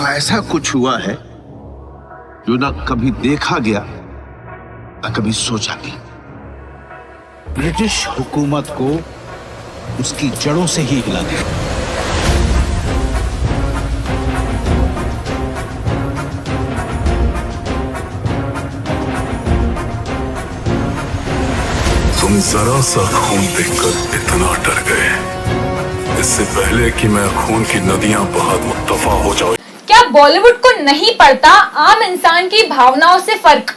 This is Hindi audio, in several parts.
ऐसा कुछ हुआ है जो ना कभी देखा गया ना कभी सोचा भी। ब्रिटिश हुकूमत को उसकी जड़ों से ही हिला दिया। तुम जरा सा खून देखकर इतना डर गए, इससे पहले कि मैं खून की नदियां बहा दूं, दफा हो जाओ। क्या बॉलीवुड को नहीं पड़ता आम इंसान की भावनाओं से फर्क?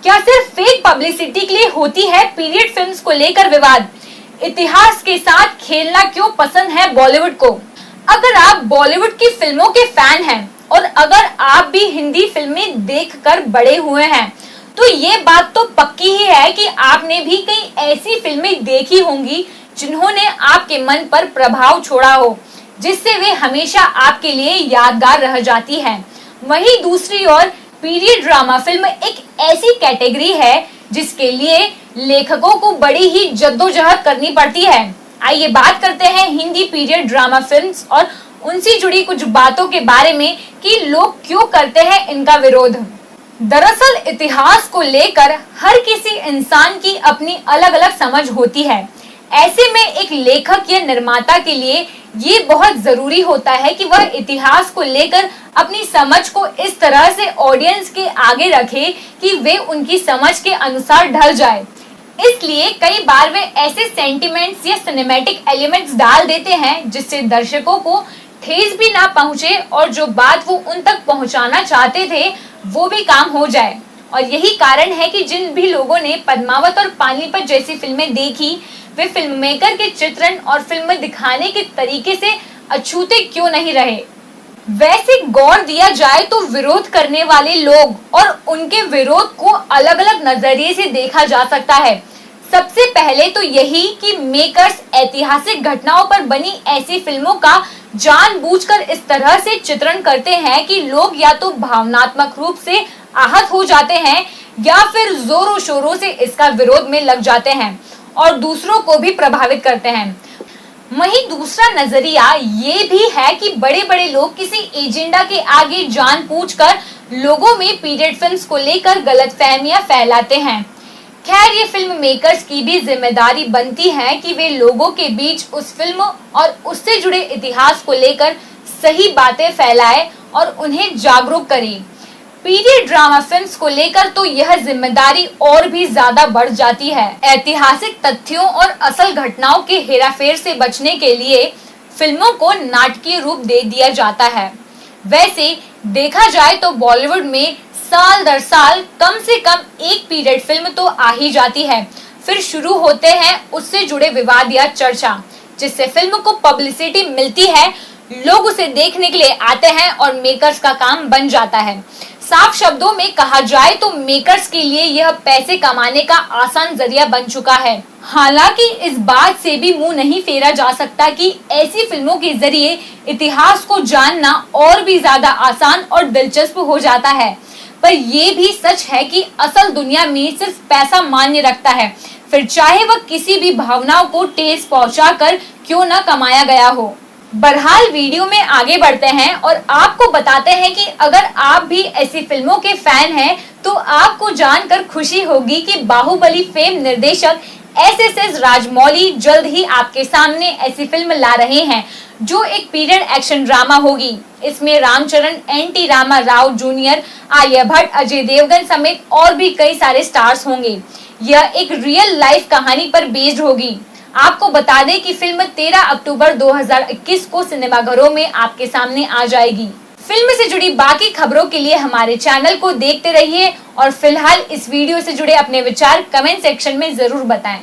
क्या सिर्फ फेक पब्लिसिटी के लिए होती है पीरियड फिल्म्स को लेकर विवाद? इतिहास के साथ खेलना क्यों पसंद है बॉलीवुड को? अगर आप बॉलीवुड की फिल्मों के फैन हैं और अगर आप भी हिंदी फिल्में देखकर बड़े हुए हैं तो ये बात तो पक्की ही है कि आपने भी कई ऐसी फिल्में देखी होंगी जिन्होंने आपके मन पर प्रभाव छोड़ा हो, जिससे वे हमेशा आपके लिए यादगार रह जाती हैं। वहीं दूसरी ओर पीरियड ड्रामा फिल्म एक ऐसी कैटेगरी है जिसके लिए लेखकों को बड़ी ही जद्दोजहद करनी पड़ती है। आइए बात करते हैं हिंदी पीरियड ड्रामा फिल्म्स और उनसे जुड़ी कुछ बातों के बारे में कि लोग क्यों करते हैं इनका विरोध। दरअसल इतिहास को लेकर हर किसी इंसान की अपनी अलग अलग समझ होती है। ऐसे में एक लेखक या निर्माता के लिए ये बहुत जरूरी होता है कि वह इतिहास को लेकर अपनी समझ को इस तरह से ऑडियंस के आगे रखे कि वे उनकी समझ के अनुसार ढल जाए। इसलिए कई बार वे ऐसे सेंटिमेंट्स या सिनेमैटिक एलिमेंट्स डाल देते हैं जिससे दर्शकों को ठेस भी ना पहुंचे और जो बात वो उन तक पहुंचाना चाहते थे वो भी काम हो जाए। और यही कारण है कि जिन भी लोगों ने पद्मावत और पानीपत जैसी फिल्में देखी वे फिल्म मेकर के चित्रण और फिल्म दिखाने के तरीके से अछूते क्यों नहीं रहे। वैसे गौर दिया जाए तो विरोध करने वाले लोग और उनके विरोध को अलग अलग नजरिए से देखा जा सकता है। सबसे पहले तो यही कि मेकर्स ऐतिहासिक घटनाओं पर बनी ऐसी फिल्मों का जानबूझकर इस तरह से चित्रण करते हैं कि लोग या तो भावनात्मक रूप से आहत हो जाते हैं या फिर जोरों शोरों से इसका विरोध में लग जाते हैं और दूसरों को भी प्रभावित करते हैं। वहीं दूसरा नजरिया ये भी है कि बड़े बड़े लोग किसी एजेंडा के आगे जानबूझकर लोगों में पीरियड फिल्म्स को लेकर गलतफहमियां फैलाते हैं। खैर ये फिल्म मेकर्स की भी जिम्मेदारी बनती है कि वे लोगों के बीच उस फिल्म और उससे जुड़े इतिहास को लेकर सही बातें फैलाए और उन्हें जागरूक करें। पीरियड ड्रामा फिल्म्स को लेकर तो यह जिम्मेदारी और भी ज्यादा बढ़ जाती है। ऐतिहासिक तथ्यों और असल घटनाओं के हेराफेर से बचने के लिए फिल्मों को नाटकीय रूप दे दिया जाता है। वैसे देखा जाए तो बॉलीवुड में साल दर साल कम से कम एक पीरियड फिल्म तो आ ही जाती है। फिर शुरू होते हैं उससे जुड़े विवाद या चर्चा, जिससे फिल्म को पब्लिसिटी मिलती है, लोग उसे देखने के लिए आते हैं और मेकर्स का काम बन जाता है। साफ शब्दों में कहा जाए तो मेकर्स के लिए यह पैसे कमाने का आसान जरिया बन चुका है। हालांकि इस बात से भी मुंह नहीं फेरा जा सकता कि ऐसी फिल्मों के जरिए इतिहास को जानना और भी ज्यादा आसान और दिलचस्प हो जाता है। पर ये भी सच है कि असल दुनिया में सिर्फ पैसा मायने रखता है, फिर चाहे वह किसी भी भावनाओं को ठेस पहुंचाकर क्यों न कमाया गया हो। बहरहाल वीडियो में आगे बढ़ते हैं और आपको बताते हैं कि अगर आप भी ऐसी फिल्मों के फैन हैं तो आपको जानकर खुशी होगी कि बाहुबली फेम निर्देशक एस राजमौली जल्द ही आपके सामने ऐसी फिल्म ला रहे हैं जो एक पीरियड एक्शन ड्रामा होगी। इसमें रामचरण, एन.टी. रामा राव जूनियर, आलिया भट्ट, अजय देवगन समेत और भी कई सारे स्टार्स होंगे। यह एक रियल लाइफ कहानी पर बेस्ड होगी। आपको बता दें कि फिल्म 13 अक्टूबर 2021 को सिनेमाघरों में आपके सामने आ जाएगी। फिल्म से जुड़ी बाकी खबरों के लिए हमारे चैनल को देखते रहिए और फिलहाल इस वीडियो से जुड़े अपने विचार कमेंट सेक्शन में जरूर बताएं।